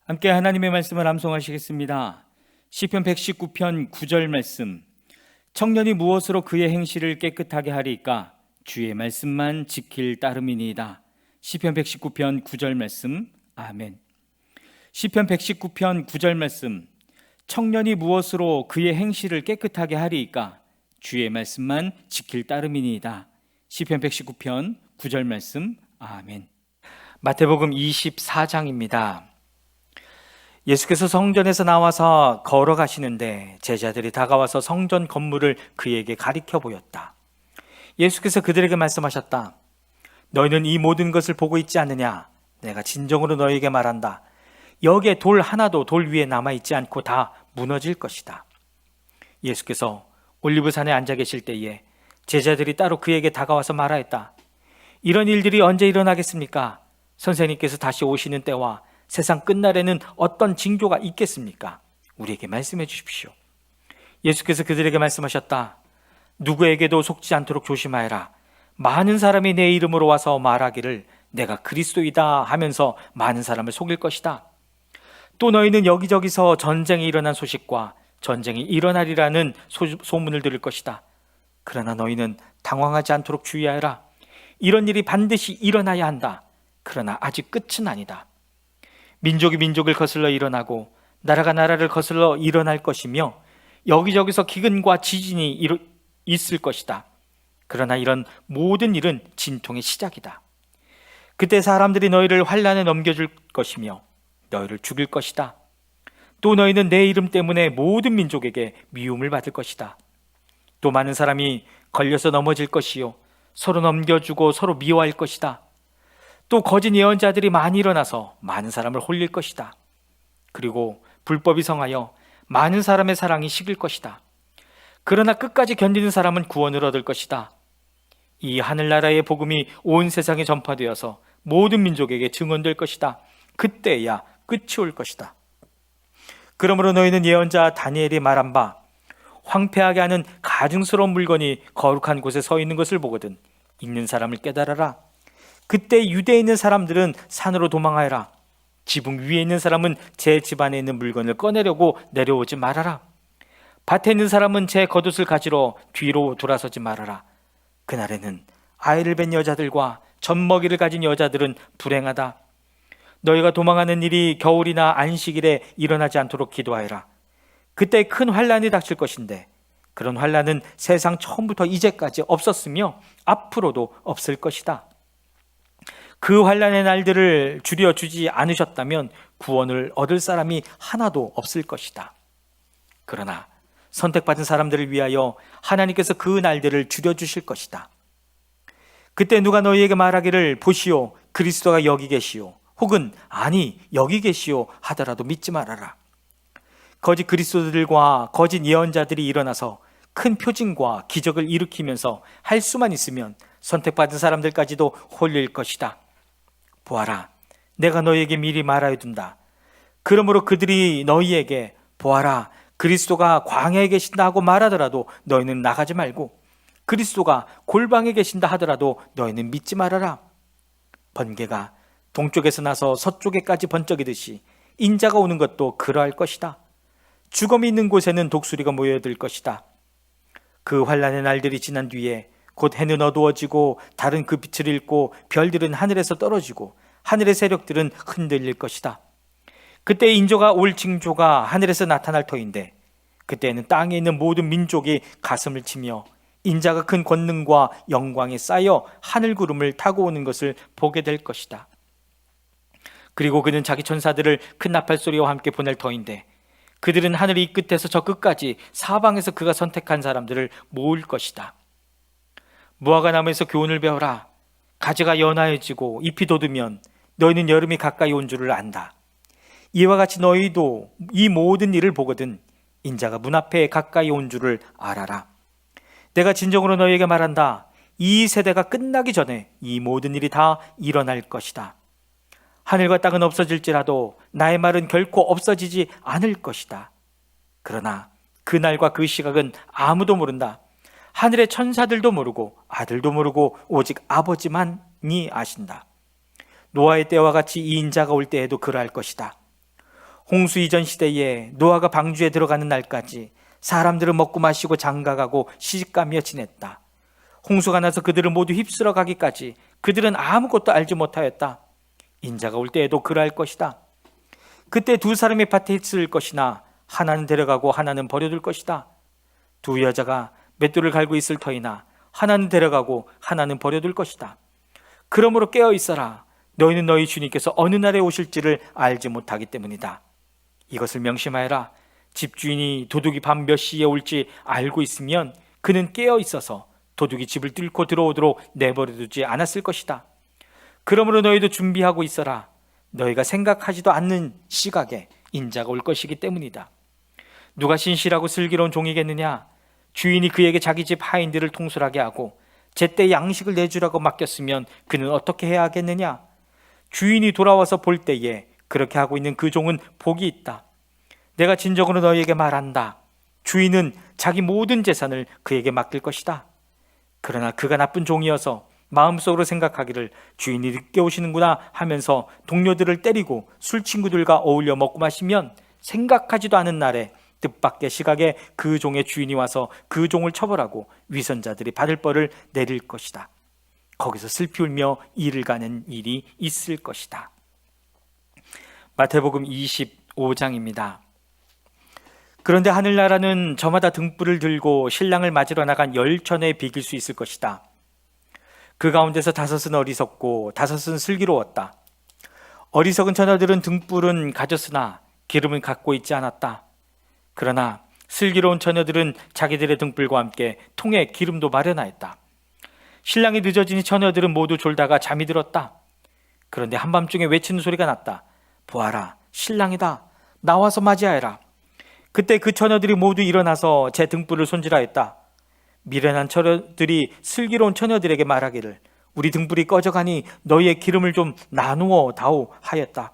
함께 하나님의 말씀을 암송하시겠습니다. 시편 119편 9절 말씀. 청년이 무엇으로 그의 행실을 깨끗하게 하리까? 주의 말씀만 지킬 따름이니이다. 시편 119편 9절 말씀. 아멘. 시편 119편 9절 말씀. 청년이 무엇으로 그의 행실을 깨끗하게 하리까? 주의 말씀만 지킬 따름이니이다. 시편 119편 9절 말씀. 아멘. 마태복음 24장입니다. 예수께서 성전에서 나와서 걸어가시는데 제자들이 다가와서 성전 건물을 그에게 가리켜 보였다. 예수께서 그들에게 말씀하셨다. 너희는 이 모든 것을 보고 있지 않느냐? 내가 진정으로 너희에게 말한다. 여기에 돌 하나도 돌 위에 남아있지 않고 다 무너질 것이다. 예수께서 올리브산에 앉아 계실 때에 제자들이 따로 그에게 다가와서 말하였다. 이런 일들이 언제 일어나겠습니까? 선생님께서 다시 오시는 때와 세상 끝날에는 어떤 징조가 있겠습니까? 우리에게 말씀해 주십시오. 예수께서 그들에게 말씀하셨다. 누구에게도 속지 않도록 조심하여라. 많은 사람이 내 이름으로 와서 말하기를 내가 그리스도이다 하면서 많은 사람을 속일 것이다. 또 너희는 여기저기서 전쟁이 일어난 소식과 전쟁이 일어나리라는 소문을 들을 것이다. 그러나 너희는 당황하지 않도록 주의하여라. 이런 일이 반드시 일어나야 한다. 그러나 아직 끝은 아니다. 민족이 민족을 거슬러 일어나고 나라가 나라를 거슬러 일어날 것이며 여기저기서 기근과 지진이 있을 것이다. 그러나 이런 모든 일은 진통의 시작이다. 그때 사람들이 너희를 환난에 넘겨줄 것이며 너희를 죽일 것이다. 또 너희는 내 이름 때문에 모든 민족에게 미움을 받을 것이다. 또 많은 사람이 걸려서 넘어질 것이요 서로 넘겨주고 서로 미워할 것이다. 또 거짓 예언자들이 많이 일어나서 많은 사람을 홀릴 것이다. 그리고 불법이 성하여 많은 사람의 사랑이 식을 것이다. 그러나 끝까지 견디는 사람은 구원을 얻을 것이다. 이 하늘나라의 복음이 온 세상에 전파되어서 모든 민족에게 증언될 것이다. 그때야 끝이 올 것이다. 그러므로 너희는 예언자 다니엘이 말한 바 황폐하게 하는 가증스러운 물건이 거룩한 곳에 서 있는 것을 보거든 읽는 사람을 깨달아라. 그때 유대에 있는 사람들은 산으로 도망하여라. 지붕 위에 있는 사람은 제 집안에 있는 물건을 꺼내려고 내려오지 말아라. 밭에 있는 사람은 제 겉옷을 가지러 뒤로 돌아서지 말아라. 그날에는 아이를 뵌 여자들과 젖먹이를 가진 여자들은 불행하다. 너희가 도망하는 일이 겨울이나 안식일에 일어나지 않도록 기도하여라. 그때 큰 환난이 닥칠 것인데 그런 환난은 세상 처음부터 이제까지 없었으며 앞으로도 없을 것이다. 그 환난의 날들을 줄여주지 않으셨다면 구원을 얻을 사람이 하나도 없을 것이다. 그러나 선택받은 사람들을 위하여 하나님께서 그 날들을 줄여주실 것이다. 그때 누가 너희에게 말하기를 보시오 그리스도가 여기 계시오 혹은 아니 여기 계시오 하더라도 믿지 말아라. 거짓 그리스도들과 거짓 예언자들이 일어나서 큰 표징과 기적을 일으키면서 할 수만 있으면 선택받은 사람들까지도 홀릴 것이다. 보아라, 내가 너희에게 미리 말하여 둔다. 그러므로 그들이 너희에게 보아라, 그리스도가 광야에 계신다 하고 말하더라도 너희는 나가지 말고 그리스도가 골방에 계신다 하더라도 너희는 믿지 말아라. 번개가 동쪽에서 나서 서쪽에까지 번쩍이듯이 인자가 오는 것도 그러할 것이다. 죽음이 있는 곳에는 독수리가 모여들 것이다. 그 환난의 날들이 지난 뒤에 곧 해는 어두워지고 달은 그 빛을 잃고 별들은 하늘에서 떨어지고 하늘의 세력들은 흔들릴 것이다. 그때 인조가 올 징조가 하늘에서 나타날 터인데 그때는 땅에 있는 모든 민족이 가슴을 치며 인자가 큰 권능과 영광에 쌓여 하늘 구름을 타고 오는 것을 보게 될 것이다. 그리고 그는 자기 천사들을 큰 나팔 소리와 함께 보낼 터인데 그들은 하늘 이 끝에서 저 끝까지 사방에서 그가 선택한 사람들을 모을 것이다. 무화과 나무에서 교훈을 배워라. 가지가 연하여지고 잎이 돋으면 너희는 여름이 가까이 온 줄을 안다. 이와 같이 너희도 이 모든 일을 보거든 인자가 문 앞에 가까이 온 줄을 알아라. 내가 진정으로 너희에게 말한다. 이 세대가 끝나기 전에 이 모든 일이 다 일어날 것이다. 하늘과 땅은 없어질지라도 나의 말은 결코 없어지지 않을 것이다. 그러나 그날과 그 시각은 아무도 모른다. 하늘의 천사들도 모르고 아들도 모르고 오직 아버지만이 아신다. 노아의 때와 같이 이 인자가 올 때에도 그러할 것이다. 홍수 이전 시대에 노아가 방주에 들어가는 날까지 사람들은 먹고 마시고 장가가고 시집가며 지냈다. 홍수가 나서 그들을 모두 휩쓸어 가기까지 그들은 아무것도 알지 못하였다. 인자가 올 때에도 그러할 것이다. 그때 두 사람이 밭에 있을 것이나 하나는 데려가고 하나는 버려둘 것이다. 두 여자가 맷돌을 갈고 있을 터이나 하나는 데려가고 하나는 버려둘 것이다. 그러므로 깨어 있어라. 너희는 너희 주님께서 어느 날에 오실지를 알지 못하기 때문이다. 이것을 명심하여라. 집주인이 도둑이 밤 몇 시에 올지 알고 있으면 그는 깨어 있어서 도둑이 집을 뚫고 들어오도록 내버려두지 않았을 것이다. 그러므로 너희도 준비하고 있어라. 너희가 생각하지도 않는 시각에 인자가 올 것이기 때문이다. 누가 신실하고 슬기로운 종이겠느냐? 주인이 그에게 자기 집 하인들을 통솔하게 하고 제때 양식을 내주라고 맡겼으면 그는 어떻게 해야 하겠느냐? 주인이 돌아와서 볼 때에 그렇게 하고 있는 그 종은 복이 있다. 내가 진정으로 너희에게 말한다. 주인은 자기 모든 재산을 그에게 맡길 것이다. 그러나 그가 나쁜 종이어서 마음속으로 생각하기를 주인이 늦게 오시는구나 하면서 동료들을 때리고 술 친구들과 어울려 먹고 마시면 생각하지도 않은 날에 뜻밖의 시각에 그 종의 주인이 와서 그 종을 처벌하고 위선자들이 받을 벌을 내릴 것이다. 거기서 슬피 울며 이를 가는 일이 있을 것이다. 마태복음 25장입니다. 그런데 하늘나라는 저마다 등불을 들고 신랑을 맞으러 나간 10처녀에 비길 수 있을 것이다. 그 가운데서 5은 어리석고 5은 슬기로웠다. 어리석은 처녀들은 등불은 가졌으나 기름은 갖고 있지 않았다. 그러나 슬기로운 처녀들은 자기들의 등불과 함께 통에 기름도 마련하였다. 신랑이 늦어지니 처녀들은 모두 졸다가 잠이 들었다. 그런데 한밤중에 외치는 소리가 났다. 보아라, 신랑이다. 나와서 맞이하여라. 그때 그 처녀들이 모두 일어나서 제 등불을 손질하였다. 미련한 처녀들이 슬기로운 처녀들에게 말하기를 우리 등불이 꺼져가니 너희의 기름을 좀 나누어 다오 하였다.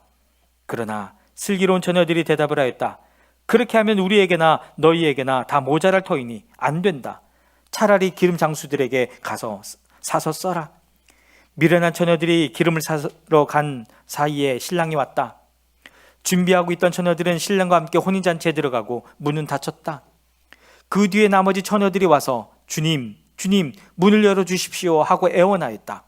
그러나 슬기로운 처녀들이 대답을 하였다. 그렇게 하면 우리에게나 너희에게나 다 모자랄 터이니 안 된다. 차라리 기름 장수들에게 가서 사서 써라. 미련한 처녀들이 기름을 사러 간 사이에 신랑이 왔다. 준비하고 있던 처녀들은 신랑과 함께 혼인잔치에 들어가고 문은 닫혔다. 그 뒤에 나머지 처녀들이 와서 주님, 문을 열어주십시오 하고 애원하였다.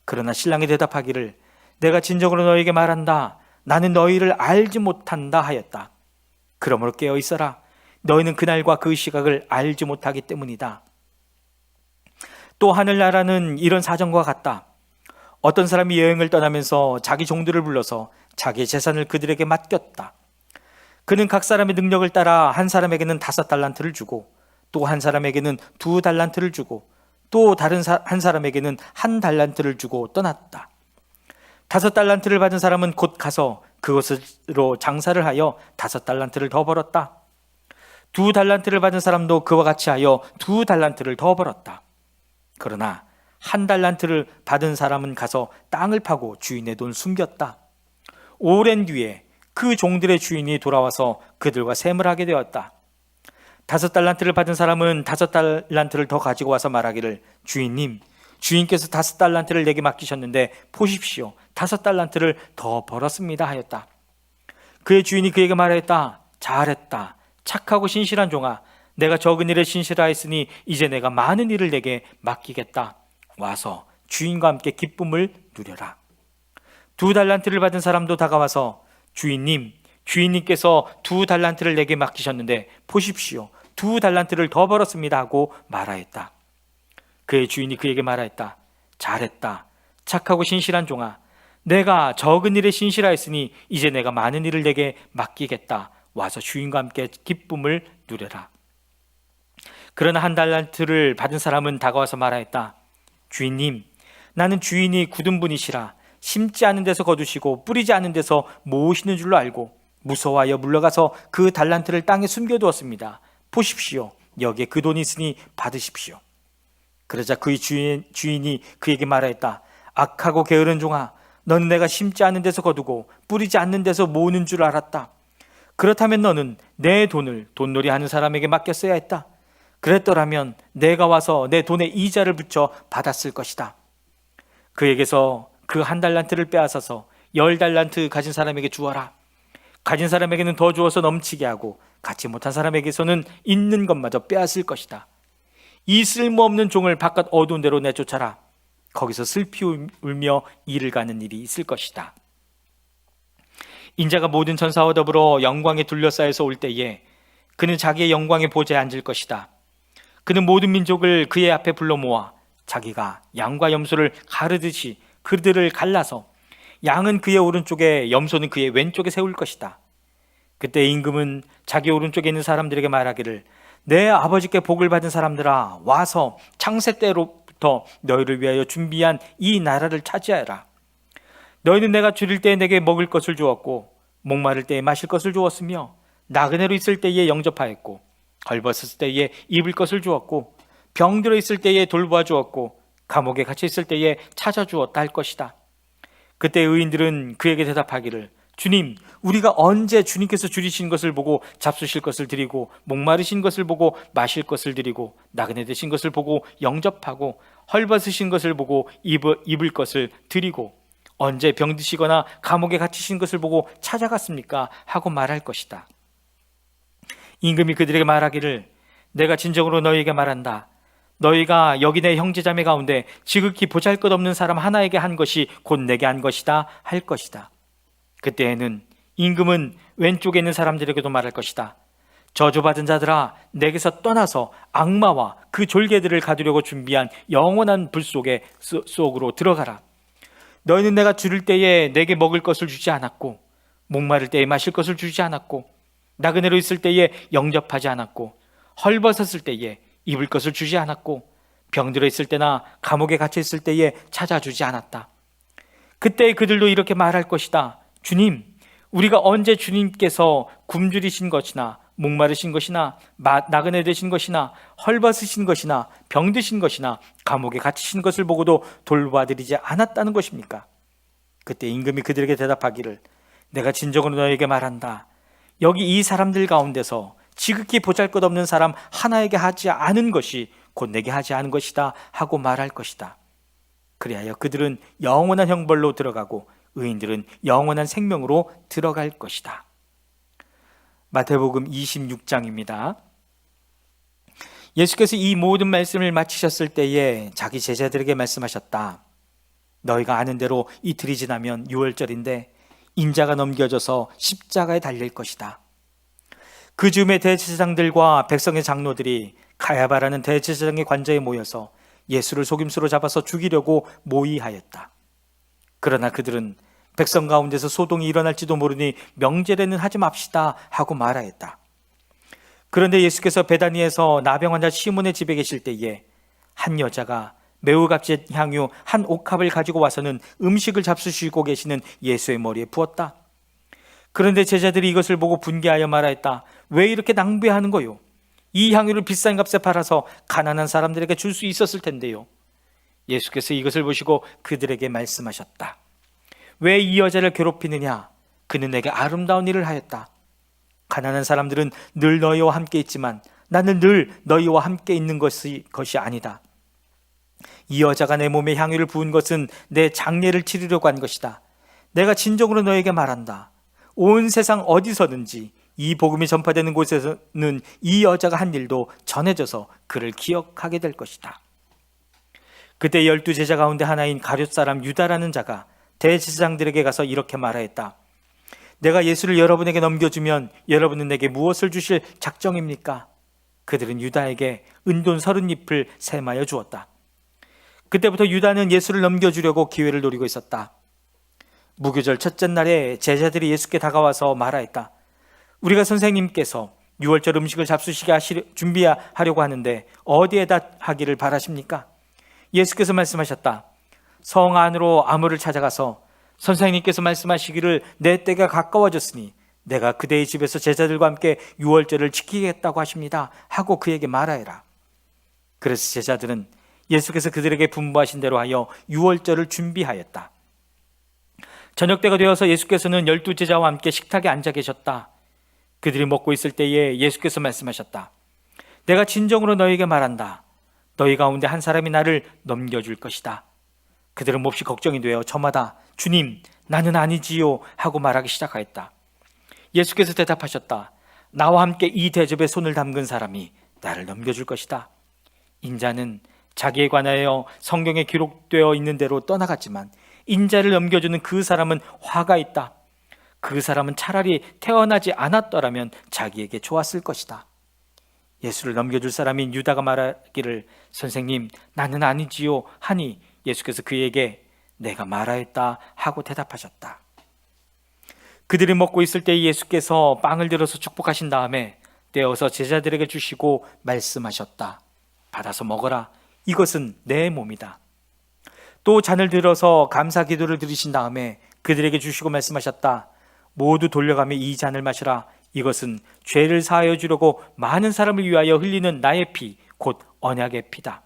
그러나 신랑이 대답하기를 내가 진정으로 너희에게 말한다. 나는 너희를 알지 못한다 하였다. 그러므로 깨어 있어라. 너희는 그날과 그 시각을 알지 못하기 때문이다. 또 하늘나라는 이런 사정과 같다. 어떤 사람이 여행을 떠나면서 자기 종들을 불러서 자기의 재산을 그들에게 맡겼다. 그는 각 사람의 능력을 따라 한 사람에게는 5달란트를 주고 또 한 사람에게는 2달란트를 주고 또 다른 한 사람에게는 1달란트를 주고 떠났다. 5달란트를 받은 사람은 곧 가서 그것으로 장사를 하여 5달란트를 더 벌었다. 2달란트를 받은 사람도 그와 같이 하여 2달란트를 더 벌었다. 그러나 1달란트를 받은 사람은 가서 땅을 파고 주인의 돈을 숨겼다. 오랜 뒤에 그 종들의 주인이 돌아와서 그들과 셈을 하게 되었다. 5달란트를 받은 사람은 5달란트를 더 가지고 와서 말하기를 주인님, 주인께서 5달란트를 내게 맡기셨는데 보십시오. 5달란트를 더 벌었습니다 하였다. 그의 주인이 그에게 말하였다. 잘했다. 착하고 신실한 종아. 내가 적은 일에 신실하였으니 이제 내가 많은 일을 내게 맡기겠다. 와서 주인과 함께 기쁨을 누려라. 2달란트를 받은 사람도 다가와서 주인님, 주인님께서 2달란트를 내게 맡기셨는데 보십시오. 2달란트를 더 벌었습니다 하고 말하였다. 그의 주인이 그에게 말하였다. 잘했다. 착하고 신실한 종아. 내가 적은 일에 신실하였으니 이제 내가 많은 일을 내게 맡기겠다. 와서 주인과 함께 기쁨을 누려라. 그러나 1달란트를 받은 사람은 다가와서 말하였다. 주인님, 나는 주인이 굳은 분이시라 심지 않은 데서 거두시고 뿌리지 않은 데서 모으시는 줄로 알고 무서워하여 물러가서 그 달란트를 땅에 숨겨두었습니다. 보십시오. 여기에 그 돈이 있으니 받으십시오. 그러자 그의 주인이 그에게 말하였다. 악하고 게으른 종아, 너는 내가 심지 않은 데서 거두고 뿌리지 않는 데서 모으는 줄 알았다. 그렇다면 너는 내 돈을 돈놀이 하는 사람에게 맡겼어야 했다. 그랬더라면 내가 와서 내 돈에 이자를 붙여 받았을 것이다. 그에게서 그 1달란트를 빼앗아서 10달란트 가진 사람에게 주어라. 가진 사람에게는 더 주어서 넘치게 하고 갖지 못한 사람에게서는 있는 것마저 빼앗을 것이다. 이 쓸모없는 종을 바깥 어두운 데로 내쫓아라. 거기서 슬피 울며 이를 가는 일이 있을 것이다. 인자가 모든 천사와 더불어 영광에 둘러싸여서 올 때에 그는 자기의 영광의 보좌에 앉을 것이다. 그는 모든 민족을 그의 앞에 불러 모아 자기가 양과 염소를 가르듯이 그들을 갈라서 양은 그의 오른쪽에 염소는 그의 왼쪽에 세울 것이다. 그때 임금은 자기 오른쪽에 있는 사람들에게 말하기를 내 아버지께 복을 받은 사람들아 와서 창세 때로부터 너희를 위하여 준비한 이 나라를 차지하라. 너희는 내가 줄일 때에 내게 먹을 것을 주었고 목마를 때에 마실 것을 주었으며 나그네로 있을 때에 영접하였고 헐벗었을 때에 입을 것을 주었고 병들어 있을 때에 돌보아 주었고 감옥에 갇혀 있을 때에 찾아주었다 할 것이다. 그때 의인들은 그에게 대답하기를 주님, 우리가 언제 주님께서 줄이신 것을 보고 잡수실 것을 드리고 목마르신 것을 보고 마실 것을 드리고 나그네 되신 것을 보고 영접하고 헐벗으신 것을 보고 입을 것을 드리고 언제 병드시거나 감옥에 갇히신 것을 보고 찾아갔습니까? 하고 말할 것이다. 임금이 그들에게 말하기를 내가 진정으로 너희에게 말한다. 너희가 여기 내 형제자매 가운데 지극히 보잘것없는 사람 하나에게 한 것이 곧 내게 한 것이다 할 것이다. 그때에는 임금은 왼쪽에 있는 사람들에게도 말할 것이다. 저주받은 자들아 내게서 떠나서 악마와 그 졸개들을 가두려고 준비한 영원한 불 속으로 들어가라. 너희는 내가 줄일 때에 내게 먹을 것을 주지 않았고 목마를 때에 마실 것을 주지 않았고 나그네로 있을 때에 영접하지 않았고 헐벗었을 때에 입을 것을 주지 않았고 병들어 있을 때나 감옥에 갇혀 있을 때에 찾아주지 않았다. 그때 그들도 이렇게 말할 것이다. 주님, 우리가 언제 주님께서 굶주리신 것이나 목마르신 것이나 나그네 되신 것이나 헐벗으신 것이나 병드신 것이나 감옥에 갇히신 것을 보고도 돌봐드리지 않았다는 것입니까? 그때 임금이 그들에게 대답하기를 내가 진정으로 너에게 말한다. 여기 이 사람들 가운데서 지극히 보잘것없는 사람 하나에게 하지 않은 것이 곧 내게 하지 않은 것이다 하고 말할 것이다. 그리하여 그들은 영원한 형벌로 들어가고 의인들은 영원한 생명으로 들어갈 것이다. 마태복음 26장입니다. 예수께서 이 모든 말씀을 마치셨을 때에 자기 제자들에게 말씀하셨다. 너희가 아는 대로 이틀이 지나면 유월절인데 인자가 넘겨져서 십자가에 달릴 것이다. 그 즈음에 대제사장들과 백성의 장로들이 가야바라는 대제사장의 관저에 모여서 예수를 속임수로 잡아서 죽이려고 모의하였다. 그러나 그들은 백성 가운데서 소동이 일어날지도 모르니 명제례는 하지 맙시다 하고 말하였다. 그런데 예수께서 베다니에서 나병 환자 시몬의 집에 계실 때에 한 여자가 매우 값진 향유 한 옥합을 가지고 와서는 음식을 잡수시고 계시는 예수의 머리에 부었다. 그런데 제자들이 이것을 보고 분개하여 말하였다. 왜 이렇게 낭비하는 거요? 이 향유를 비싼 값에 팔아서 가난한 사람들에게 줄 수 있었을 텐데요. 예수께서 이것을 보시고 그들에게 말씀하셨다. 왜 이 여자를 괴롭히느냐? 그는 내게 아름다운 일을 하였다. 가난한 사람들은 늘 너희와 함께 있지만 나는 늘 너희와 함께 있는 것이 아니다. 이 여자가 내 몸에 향유를 부은 것은 내 장례를 치르려고 한 것이다. 내가 진정으로 너에게 말한다. 온 세상 어디서든지 이 복음이 전파되는 곳에서는 이 여자가 한 일도 전해져서 그를 기억하게 될 것이다. 그때 12제자 가운데 하나인 가룟 사람 유다라는 자가 대제사장들에게 가서 이렇게 말하였다. 내가 예수를 여러분에게 넘겨주면 여러분은 내게 무엇을 주실 작정입니까? 그들은 유다에게 은돈 30잎을 세마여 주었다. 그때부터 유다는 예수를 넘겨주려고 기회를 노리고 있었다. 무교절 첫째 날에 제자들이 예수께 다가와서 말하였다. 우리가 선생님께서 유월절 음식을 잡수시게 준비하려고 하는데 어디에다 하기를 바라십니까? 예수께서 말씀하셨다. 성 안으로 아무를 찾아가서 선생님께서 말씀하시기를 내 때가 가까워졌으니 내가 그대의 집에서 제자들과 함께 유월절을 지키겠다고 하십니다 하고 그에게 말하여라. 그래서 제자들은 예수께서 그들에게 분부하신 대로 하여 유월절을 준비하였다. 저녁 때가 되어서 예수께서는 12제자와 함께 식탁에 앉아 계셨다. 그들이 먹고 있을 때에 예수께서 말씀하셨다. 내가 진정으로 너희에게 말한다. 너희 가운데 한 사람이 나를 넘겨줄 것이다. 그들은 몹시 걱정이 되어 저마다 주님 나는 아니지요 하고 말하기 시작하였다. 예수께서 대답하셨다. 나와 함께 이 대접에 손을 담근 사람이 나를 넘겨줄 것이다. 인자는 자기에 관하여 성경에 기록되어 있는 대로 떠나갔지만 인자를 넘겨주는 그 사람은 화가 있다. 그 사람은 차라리 태어나지 않았더라면 자기에게 좋았을 것이다. 예수를 넘겨줄 사람인 유다가 말하기를 선생님 나는 아니지요 하니 예수께서 그에게 내가 말하였다 하고 대답하셨다. 그들이 먹고 있을 때 예수께서 빵을 들어서 축복하신 다음에 떼어서 제자들에게 주시고 말씀하셨다. 받아서 먹어라. 이것은 내 몸이다. 또 잔을 들어서 감사 기도를 드리신 다음에 그들에게 주시고 말씀하셨다. 모두 돌려가며 이 잔을 마시라. 이것은 죄를 사하여 주려고 많은 사람을 위하여 흘리는 나의 피, 곧 언약의 피다.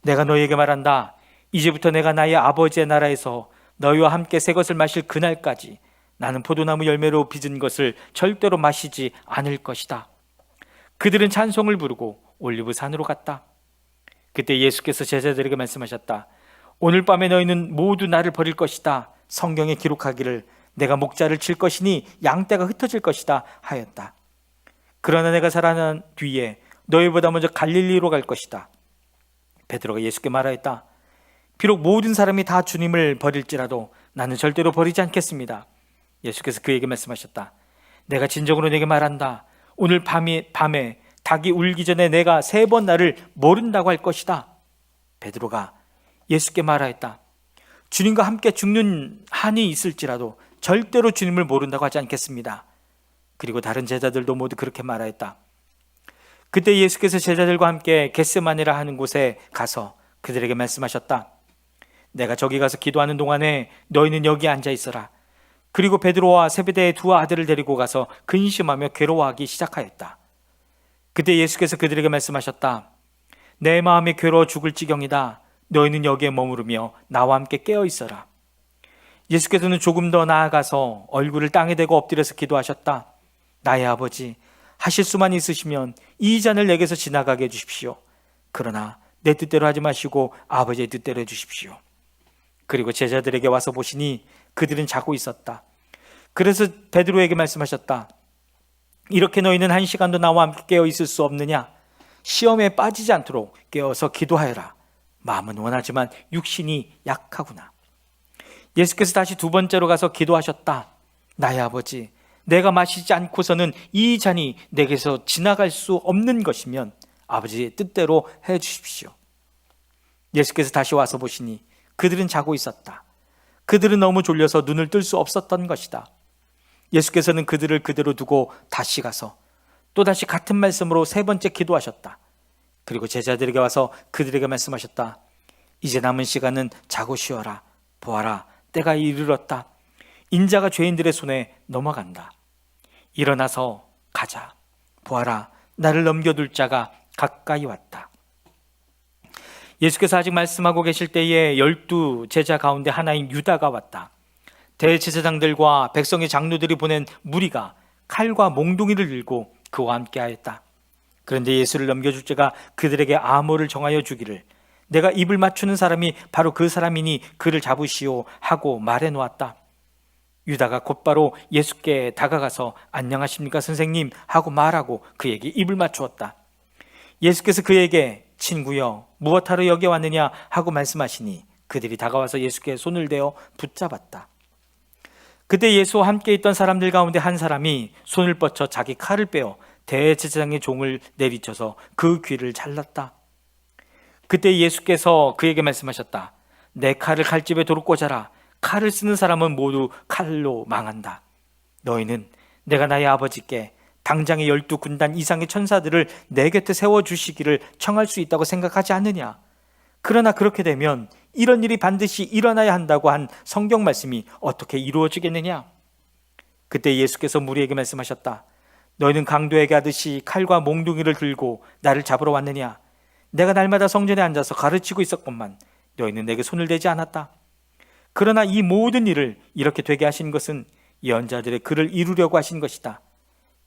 내가 너희에게 말한다. 이제부터 내가 나의 아버지의 나라에서 너희와 함께 새 것을 마실 그날까지 나는 포도나무 열매로 빚은 것을 절대로 마시지 않을 것이다. 그들은 찬송을 부르고 올리브산으로 갔다. 그때 예수께서 제자들에게 말씀하셨다. 오늘 밤에 너희는 모두 나를 버릴 것이다. 성경에 기록하기를 내가 목자를 칠 것이니 양떼가 흩어질 것이다 하였다. 그러나 내가 살아난 뒤에 너희보다 먼저 갈릴리로 갈 것이다. 베드로가 예수께 말하였다. 비록 모든 사람이 다 주님을 버릴지라도 나는 절대로 버리지 않겠습니다. 예수께서 그에게 말씀하셨다. 내가 진정으로 내게 말한다. 오늘 밤에 닭이 울기 전에 내가 3번 나를 모른다고 할 것이다. 베드로가 예수께 말하였다. 주님과 함께 죽는 한이 있을지라도 절대로 주님을 모른다고 하지 않겠습니다. 그리고 다른 제자들도 모두 그렇게 말하였다. 그때 예수께서 제자들과 함께 겟세마네라 하는 곳에 가서 그들에게 말씀하셨다. 내가 저기 가서 기도하는 동안에 너희는 여기 앉아 있어라. 그리고 베드로와 세베대의 2 아들을 데리고 가서 근심하며 괴로워하기 시작하였다. 그때 예수께서 그들에게 말씀하셨다. 내 마음이 괴로워 죽을 지경이다. 너희는 여기에 머무르며 나와 함께 깨어 있어라. 예수께서는 조금 더 나아가서 얼굴을 땅에 대고 엎드려서 기도하셨다. 나의 아버지, 하실 수만 있으시면 이 잔을 내게서 지나가게 해주십시오. 그러나 내 뜻대로 하지 마시고 아버지의 뜻대로 해주십시오. 그리고 제자들에게 와서 보시니 그들은 자고 있었다. 그래서 베드로에게 말씀하셨다. 이렇게 너희는 1시간도 나와 함께 깨어 있을 수 없느냐? 시험에 빠지지 않도록 깨어서 기도하여라. 마음은 원하지만 육신이 약하구나. 예수께서 다시 2번째로 가서 기도하셨다. 나의 아버지, 내가 마시지 않고서는 이 잔이 내게서 지나갈 수 없는 것이면 아버지의 뜻대로 해 주십시오. 예수께서 다시 와서 보시니 그들은 자고 있었다. 그들은 너무 졸려서 눈을 뜰 수 없었던 것이다. 예수께서는 그들을 그대로 두고 다시 가서 또다시 같은 말씀으로 3번째 기도하셨다. 그리고 제자들에게 와서 그들에게 말씀하셨다. 이제 남은 시간은 자고 쉬어라. 보아라, 때가 이르렀다. 인자가 죄인들의 손에 넘어간다. 일어나서 가자. 보아라, 나를 넘겨둘 자가 가까이 왔다. 예수께서 아직 말씀하고 계실 때에 12 제자 가운데 하나인 유다가 왔다. 대제사장들과 백성의 장로들이 보낸 무리가 칼과 몽둥이를 들고 그와 함께 하였다. 그런데 예수를 넘겨줄 자가 그들에게 암호를 정하여 주기를 내가 입을 맞추는 사람이 바로 그 사람이니 그를 잡으시오 하고 말해 놓았다. 유다가 곧바로 예수께 다가가서 안녕하십니까 선생님 하고 말하고 그에게 입을 맞추었다. 예수께서 그에게 친구여 무엇하러 여기 왔느냐 하고 말씀하시니 그들이 다가와서 예수께 손을 대어 붙잡았다. 그때 예수와 함께 있던 사람들 가운데 한 사람이 손을 뻗쳐 자기 칼을 빼어 대제사장의 종을 내리쳐서 그 귀를 잘랐다. 그때 예수께서 그에게 말씀하셨다. 내 칼을 칼집에 도로 꽂아라. 칼을 쓰는 사람은 모두 칼로 망한다. 너희는 내가 나의 아버지께 당장의 12군단 이상의 천사들을 내 곁에 세워주시기를 청할 수 있다고 생각하지 않느냐? 그러나 그렇게 되면 이런 일이 반드시 일어나야 한다고 한 성경 말씀이 어떻게 이루어지겠느냐? 그때 예수께서 무리에게 말씀하셨다. 너희는 강도에게 하듯이 칼과 몽둥이를 들고 나를 잡으러 왔느냐? 내가 날마다 성전에 앉아서 가르치고 있었건만 너희는 내게 손을 대지 않았다. 그러나 이 모든 일을 이렇게 되게 하신 것은 예언자들의 글을 이루려고 하신 것이다.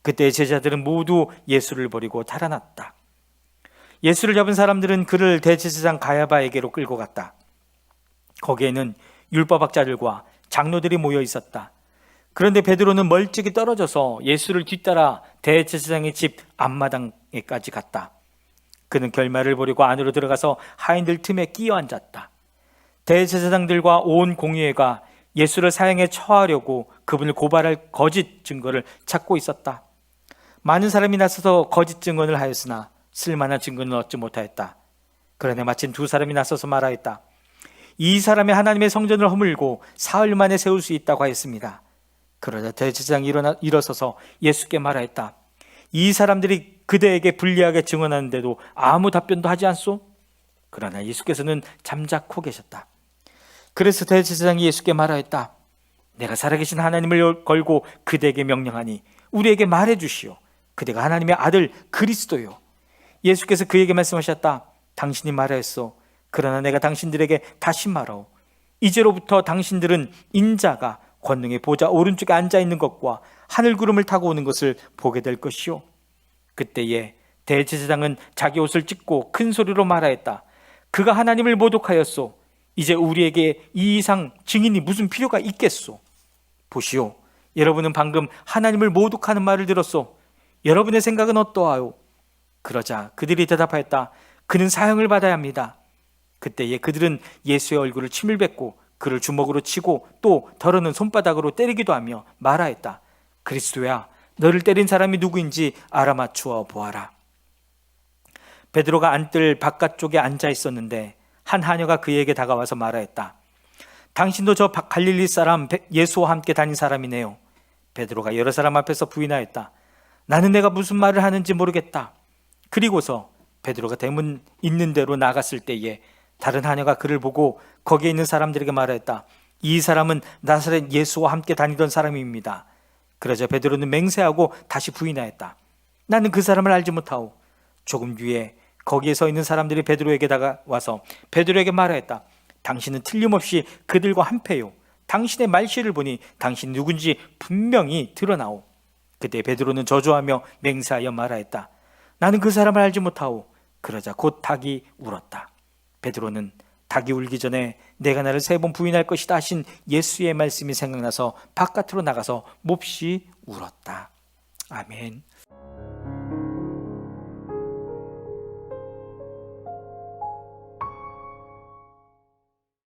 그때 제자들은 모두 예수를 버리고 달아났다. 예수를 잡은 사람들은 그를 대제사장 가야바에게로 끌고 갔다. 거기에는 율법학자들과 장로들이 모여 있었다. 그런데 베드로는 멀찍이 떨어져서 예수를 뒤따라 대제사장의 집 앞마당에까지 갔다. 그는 결말을 보려고 안으로 들어가서 하인들 틈에 끼어 앉았다. 대제사장들과 온 공회가 예수를 사형에 처하려고 그분을 고발할 거짓 증거를 찾고 있었다. 많은 사람이 나서서 거짓 증언을 하였으나 쓸만한 증거는 얻지 못하였다. 그러나 마침 두 사람이 나서서 말하였다. 이 사람이 하나님의 성전을 허물고 사흘 만에 세울 수 있다고 하였습니다. 그러자 대제사장이 일어서서 예수께 말하였다. 이 사람들이 그대에게 불리하게 증언하는데도 아무 답변도 하지 않소? 그러나 예수께서는 잠자코 계셨다. 그래서 대제사장이 예수께 말하였다. 내가 살아계신 하나님을 걸고 그대에게 명령하니 우리에게 말해 주시오. 그대가 하나님의 아들 그리스도요. 예수께서 그에게 말씀하셨다. 당신이 말하였소. 그러나 내가 당신들에게 다시 말하오. 이제로부터 당신들은 인자가 권능의 보좌 오른쪽에 앉아있는 것과 하늘 구름을 타고 오는 것을 보게 될 것이요. 그때에 대제사장은 자기 옷을 찢고 큰 소리로 말하였다. 그가 하나님을 모독하였소. 이제 우리에게 이 이상 증인이 무슨 필요가 있겠소? 보시오. 여러분은 방금 하나님을 모독하는 말을 들었소. 여러분의 생각은 어떠하요? 그러자 그들이 대답하였다. 그는 사형을 받아야 합니다. 그때에 그들은 예수의 얼굴을 침을 뱉고 그를 주먹으로 치고 또 더러는 손바닥으로 때리기도 하며 말하였다. 그리스도야, 너를 때린 사람이 누구인지 알아맞추어 보아라. 베드로가 안뜰 바깥쪽에 앉아 있었는데 한 하녀가 그에게 다가와서 말하였다. 당신도 저 갈릴리 사람 예수와 함께 다닌 사람이네요. 베드로가 여러 사람 앞에서 부인하였다. 나는 내가 무슨 말을 하는지 모르겠다. 그리고서 베드로가 대문 있는 대로 나갔을 때에 다른 하녀가 그를 보고 거기에 있는 사람들에게 말하였다. 이 사람은 나사렛 예수와 함께 다니던 사람입니다. 그러자 베드로는 맹세하고 다시 부인하였다. 나는 그 사람을 알지 못하오. 조금 뒤에 거기에 서 있는 사람들이 베드로에게 다가와서 베드로에게 말하였다. 당신은 틀림없이 그들과 한패요. 당신의 말씨를 보니 당신이 누군지 분명히 드러나오. 그때 베드로는 저주하며 맹세하여 말하였다. 나는 그 사람을 알지 못하오. 그러자 곧 닭이 울었다. 베드로는 닭이 울기 전에 내가 나를 3번 부인할 것이다 하신 예수의 말씀이 생각나서 바깥으로 나가서 몹시 울었다. 아멘.